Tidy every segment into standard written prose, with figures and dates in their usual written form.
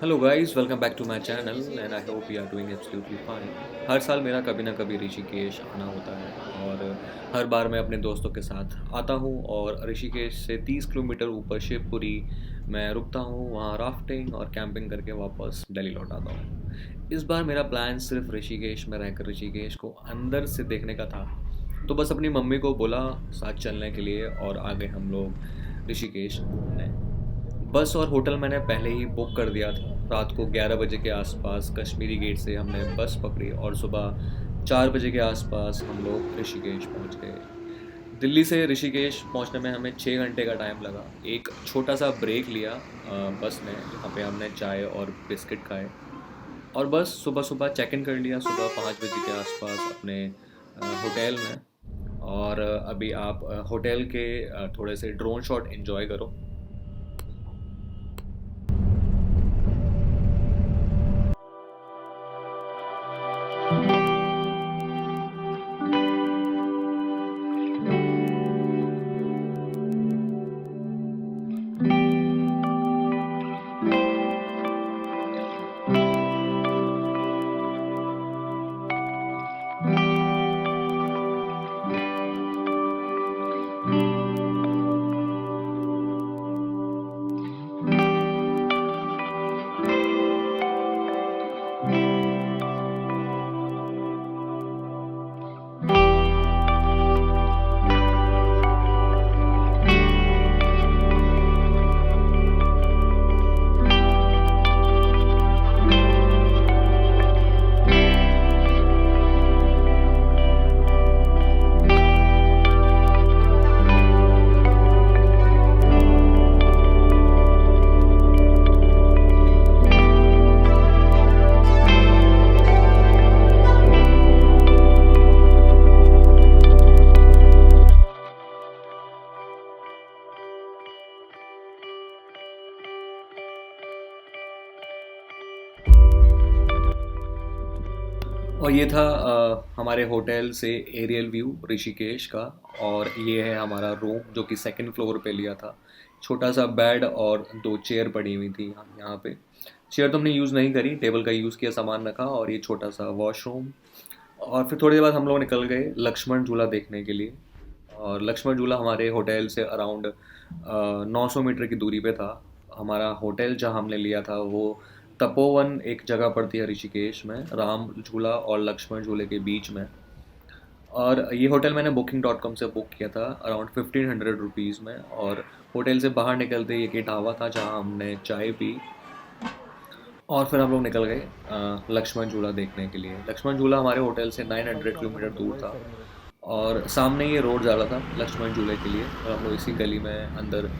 Hello guys, welcome back to my channel and I hope you are doing absolutely fine. हर साल मेरा कभी ना कभी ऋषिकेश आना होता है और हर बार मैं अपने दोस्तों के साथ आता हूँ और ऋषिकेश से 30 किलोमीटर ऊपर शिवपुरी मैं रुकता हूँ, वहाँ राफ्टिंग और कैंपिंग करके वापस दिल्ली लौट आता हूँ। इस बार मेरा प्लान सिर्फ ऋषिकेश में रहकर ऋषिकेश को अंदर से देखने का था, तो बस अपनी मम्मी को बोला साथ चलने के लिए और आ गए हम लोग ऋषिकेश घूमने। बस और होटल मैंने पहले ही बुक कर दिया था। रात को 11 बजे के आसपास कश्मीरी गेट से हमने बस पकड़ी और सुबह 4 बजे के आसपास हम लोग ऋषिकेश पहुंच गए। दिल्ली से ऋषिकेश पहुंचने में हमें 6 घंटे का टाइम लगा। एक छोटा सा ब्रेक लिया बस ने, जहाँ पे हमने चाय और बिस्किट खाए और बस सुबह सुबह चेक इन कर लिया सुबह 5 बजे के आसपास अपने होटल में। और अभी आप होटल के थोड़े से ड्रोन शॉट एंजॉय करो। और ये था हमारे होटल से एरियल व्यू ऋषिकेश का। और ये है हमारा रूम जो कि सेकंड फ्लोर पे लिया था। छोटा सा बेड और दो चेयर पड़ी हुई थी यहाँ पे। चेयर तो हमने यूज़ नहीं करी, टेबल का यूज़ किया, सामान रखा और ये छोटा सा वॉशरूम। और फिर थोड़ी देर बाद हम लोग निकल गए लक्ष्मण झूला देखने के लिए। और लक्ष्मण झूला हमारे होटल से अराउंड 900 मीटर की दूरी पे था। हमारा होटल जहाँ हमने लिया था वो तपोवन एक जगह पड़ती है ऋषिकेश में, राम झूला और लक्ष्मण झूले के बीच में। और ये होटल मैंने Booking.com से बुक किया था अराउंड 1500 रुपीज़ में। और होटल से बाहर निकलते ही एक ढाबा था जहाँ हमने चाय पी और फिर हम लोग निकल गए लक्ष्मण झूला देखने के लिए। लक्ष्मण झूला हमारे होटल से 900 किलोमीटर दूर था और सामने ये रोड जा रहा था लक्ष्मण झूले के लिए और हम लोग इसी गली में अंदर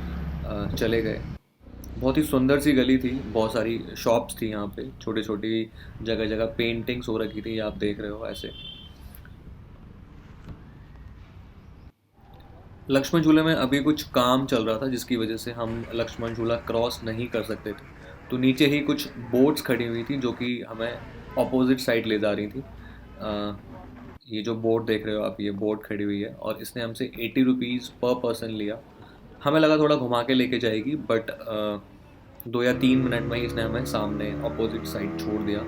चले गए। बहुत ही सुंदर सी गली थी, बहुत सारी शॉप्स थी यहाँ पे, छोटी छोटी जगह जगह पेंटिंग्स हो रखी थी, आप देख रहे हो ऐसे। लक्ष्मण झूले में अभी कुछ काम चल रहा था जिसकी वजह से हम लक्ष्मण झूला क्रॉस नहीं कर सकते थे। तो नीचे ही कुछ बोट्स खड़ी हुई थी जो कि हमें अपोजिट साइड ले जा रही थी। अ, ये जो बोट देख रहे हो आप, ये बोट खड़ी हुई है और इसने हमसे 80 रुपीज़ पर पर्सन लिया। हमें लगा थोड़ा घुमा के लेके जाएगी, बट 2 या 3 मिनट में ही इसने हमें सामने अपोजिट साइड छोड़ दिया,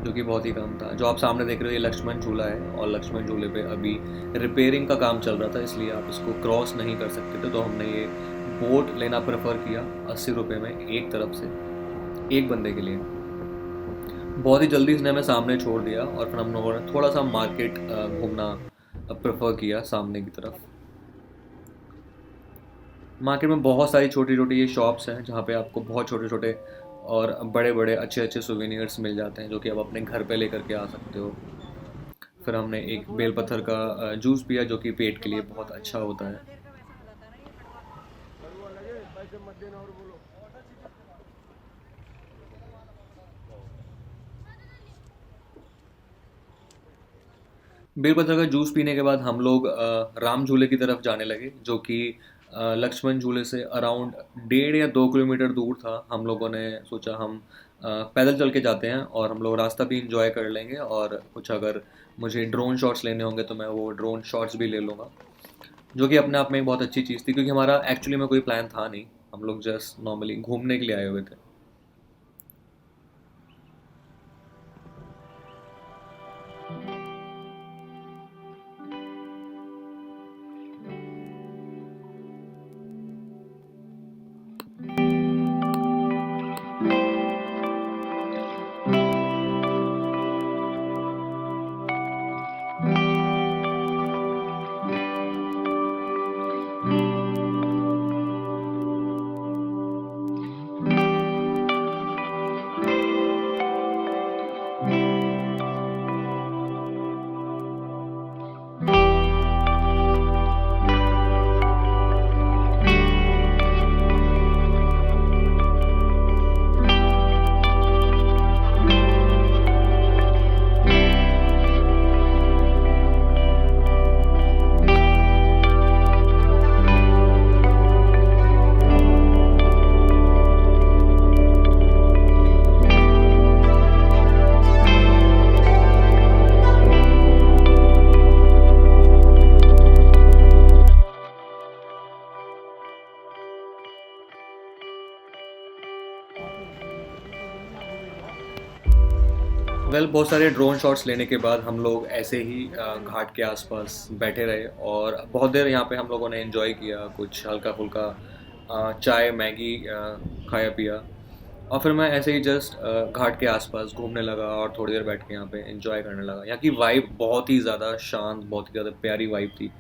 जो कि बहुत ही कम था। जो आप सामने देख रहे हो ये लक्ष्मण झूला है और लक्ष्मण झूले पे अभी रिपेयरिंग का काम चल रहा था, इसलिए आप इसको क्रॉस नहीं कर सकते थे। तो हमने ये बोट लेना प्रेफर किया 80 रुपये में एक तरफ से, एक बंदे के लिए। बहुत ही जल्दी इसने हमें सामने छोड़ दिया और फिर हम लोगों ने थोड़ा सा मार्केट घूमना प्रेफर किया सामने की तरफ। मार्केट में बहुत सारी छोटी छोटी ये शॉप्स हैं जहाँ पे आपको बहुत छोटे छोटे और बड़े बड़े अच्छे अच्छे सुवेनियर्स मिल जाते हैं जो कि आप अपने घर पे लेकर के आ सकते हो। फिर हमने एक बेलपत्थर का जूस पिया जो कि पेट के लिए बहुत अच्छा होता है। बेलपत्र का जूस पीने के बाद हम लोग राम झूले की तरफ जाने लगे जो कि लक्ष्मण झूले से अराउंड 1.5 या 2 किलोमीटर दूर था। हम लोगों ने सोचा हम पैदल चल के जाते हैं और हम लोग रास्ता भी इंजॉय कर लेंगे और कुछ अगर मुझे ड्रोन शॉट्स लेने होंगे तो मैं वो ड्रोन शॉट्स भी ले लूँगा, जो कि अपने आप में एक बहुत अच्छी चीज़ थी क्योंकि हमारा एक्चुअली में कोई प्लान था नहीं। हम लोग जस्ट नॉर्मली घूमने के लिए आए हुए थे। वेल बहुत सारे ड्रोन शॉट्स लेने के बाद हम लोग ऐसे ही घाट के आसपास बैठे रहे और बहुत देर यहाँ पे हम लोगों ने एंजॉय किया, कुछ हल्का फुल्का चाय मैगी खाया पिया। और फिर मैं ऐसे ही जस्ट घाट के आसपास घूमने लगा और थोड़ी देर बैठ के यहाँ पे एंजॉय करने लगा। यहाँ की वाइब बहुत ही ज़्यादा शांत, बहुत ही ज़्यादा प्यारी वाइब थी।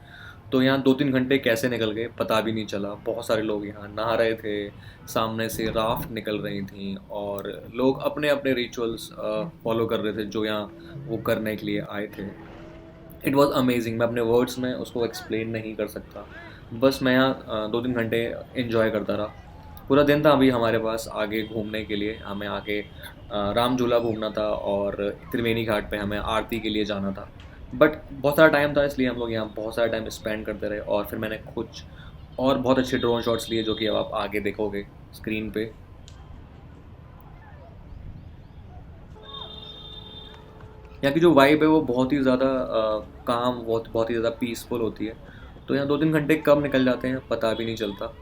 तो यहाँ 2-3 घंटे कैसे निकल गए पता भी नहीं चला। बहुत सारे लोग यहाँ नहा रहे थे, सामने से राफ्ट निकल रही थी और लोग अपने अपने रिचुअल्स फॉलो कर रहे थे जो यहाँ वो करने के लिए आए थे। इट वॉज़ अमेजिंग, मैं अपने वर्ड्स में उसको एक्सप्लेन नहीं कर सकता। बस मैं यहाँ 2-3 घंटे इन्जॉय करता रहा। पूरा दिन था अभी हमारे पास आगे घूमने के लिए। हमें आगे राम झूला घूमना था और त्रिवेणी घाट पे हमें आरती के लिए जाना था। बट बहुत सारा टाइम था इसलिए हम लोग यहाँ बहुत सारा टाइम स्पेंड करते रहे और फिर मैंने कुछ और बहुत अच्छे ड्रोन शॉट्स लिए जो कि अब आप आगे देखोगे स्क्रीन पे। यहाँ की जो वाइब है वो बहुत ही ज़्यादा काम, बहुत बहुत ही ज़्यादा पीसफुल होती है। तो यहाँ 2-3 घंटे कब निकल जाते हैं पता भी नहीं चलता।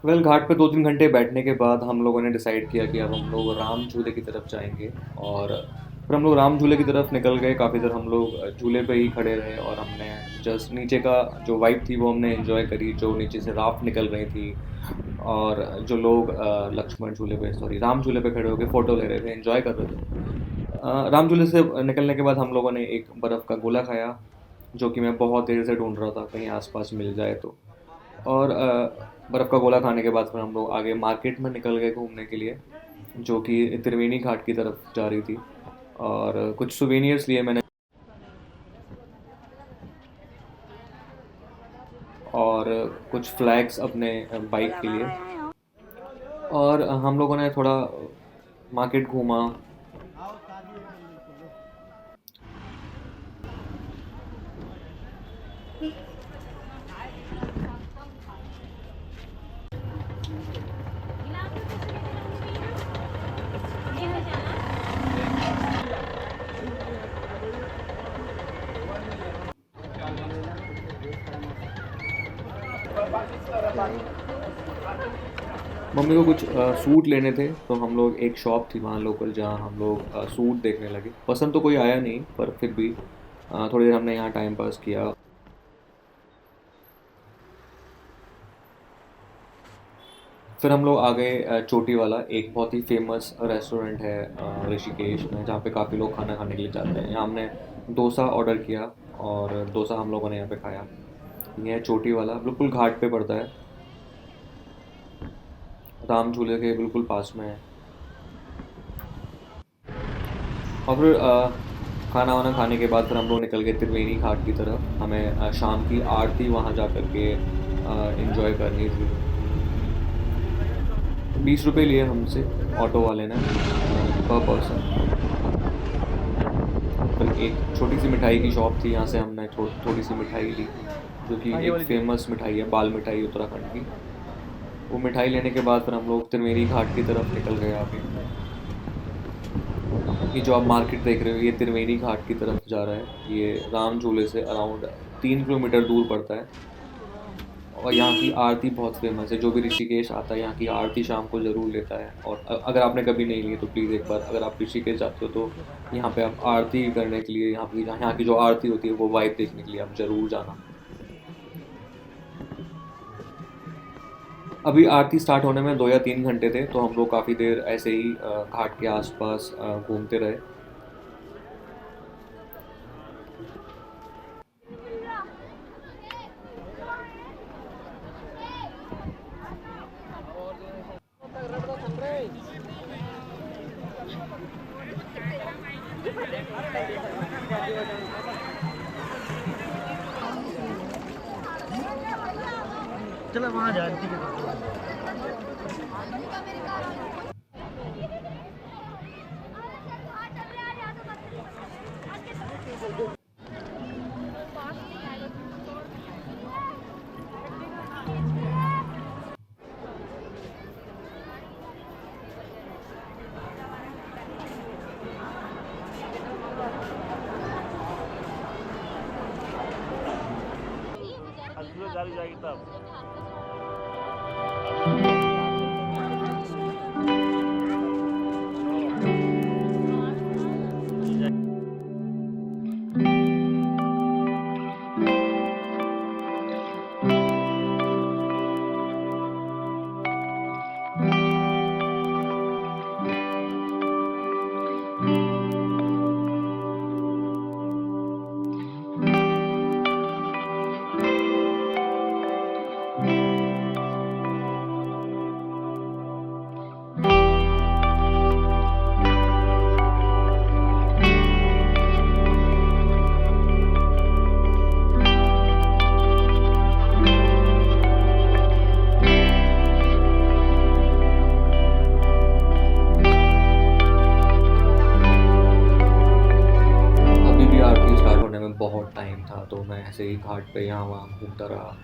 वेल घाट पे 2-3 घंटे बैठने के बाद हम लोगों ने डिसाइड किया कि अब हम लोग राम झूले की तरफ जाएंगे। और फिर हम लोग राम झूले की तरफ निकल गए। काफ़ी देर हम लोग झूले पे ही खड़े रहे और हमने जस्ट नीचे का जो वाइब थी वो हमने एंजॉय करी, जो नीचे से राफ्ट निकल रही थी और जो लोग लक्ष्मण झूले पे, सॉरी, राम झूले पे खड़े होकर फ़ोटो ले रहे थे, एंजॉय कर रहे थे। राम झूले से निकलने के बाद हम लोगों ने एक बर्फ़ का गोला खाया जो कि मैं बहुत देर से ढूंढ रहा था कहीं आसपास मिल जाए तो। और बर्फ़ का गोला खाने के बाद फिर हम लोग आगे मार्केट में निकल गए घूमने के लिए जो कि त्रिवेणी घाट की तरफ जा रही थी। और कुछ सुवेनियर्स लिए मैंने और कुछ फ्लैग्स अपने बाइक के लिए। और हम लोगों ने थोड़ा मार्केट घूमा। मम्मी को कुछ सूट लेने थे तो हम लोग, एक शॉप थी वहाँ लोकल जहाँ हम लोग सूट देखने लगे। पसंद तो कोई आया नहीं पर फिर भी थोड़ी देर हमने यहाँ टाइम पास किया। फिर हम लोग आ गए चोटी वाला, एक बहुत ही फेमस रेस्टोरेंट है ऋषिकेश में जहाँ पे काफ़ी लोग खाना खाने के लिए जाते हैं। यहाँ हमने डोसा ऑर्डर किया और डोसा हम लोगों ने यहाँ पे खाया। ये है चोटी वाला, बिल्कुल घाट पे पड़ता है, राम झूले के बिल्कुल पास में है। और फिर खाना वाना खाने के बाद फिर हम लोग निकल गए त्रिवेणी घाट की तरफ। हमें शाम की आरती वहाँ जा कर के इंजॉय करनी थी। 20 रुपये लिए हमसे ऑटो वाले ने पर पर्सन। फिर एक छोटी सी मिठाई की शॉप थी, यहाँ से हमने थोड़ी सी मिठाई ली, जो कि एक फेमस मिठाई है, बाल मिठाई उत्तराखंड की। वो मिठाई लेने के बाद फिर हम लोग त्रिवेणी घाट की तरफ निकल गए आगे। ये जो आप मार्केट देख रहे हो ये त्रिवेणी घाट की तरफ जा रहा है। ये राम झूले से अराउंड 3 किलोमीटर दूर पड़ता है। और यहाँ की आरती बहुत फेमस है, जो भी ऋषिकेश आता है यहाँ की आरती शाम को ज़रूर लेता है। और अगर आपने कभी नहीं ली तो प्लीज़ एक बार, अगर आप ऋषिकेश जाते हो तो यहाँ पे आप आरती करने के लिए, यहाँ की जो आरती होती है वो वाइब देखने के लिए आप ज़रूर जाना। अभी आरती स्टार्ट होने में 2 या 3 घंटे थे, तो हम लोग काफ़ी देर ऐसे ही घाट के आसपास घूमते रहे। चलो वहाँ जानती है। जाएगी तब। बहुत टाइम था, तो मैं ऐसे ही घाट पे यहाँ वहाँ घूमता रहा।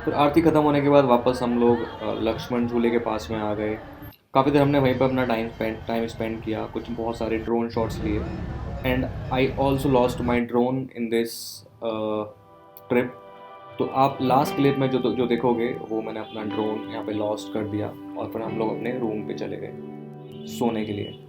फिर आरती ख़त्म होने के बाद वापस हम लोग लक्ष्मण झूले के पास में आ गए। काफ़ी देर हमने वहीं पर अपना टाइम स्पेंड किया, कुछ बहुत सारे ड्रोन शॉट्स लिए। And I also lost my drone in this trip. तो आप लास्ट क्लिप में जो देखोगे वो मैंने अपना ड्रोन यहाँ पे लॉस्ट कर दिया, और फिर हम लोग अपने रूम पे चले गए सोने के लिए।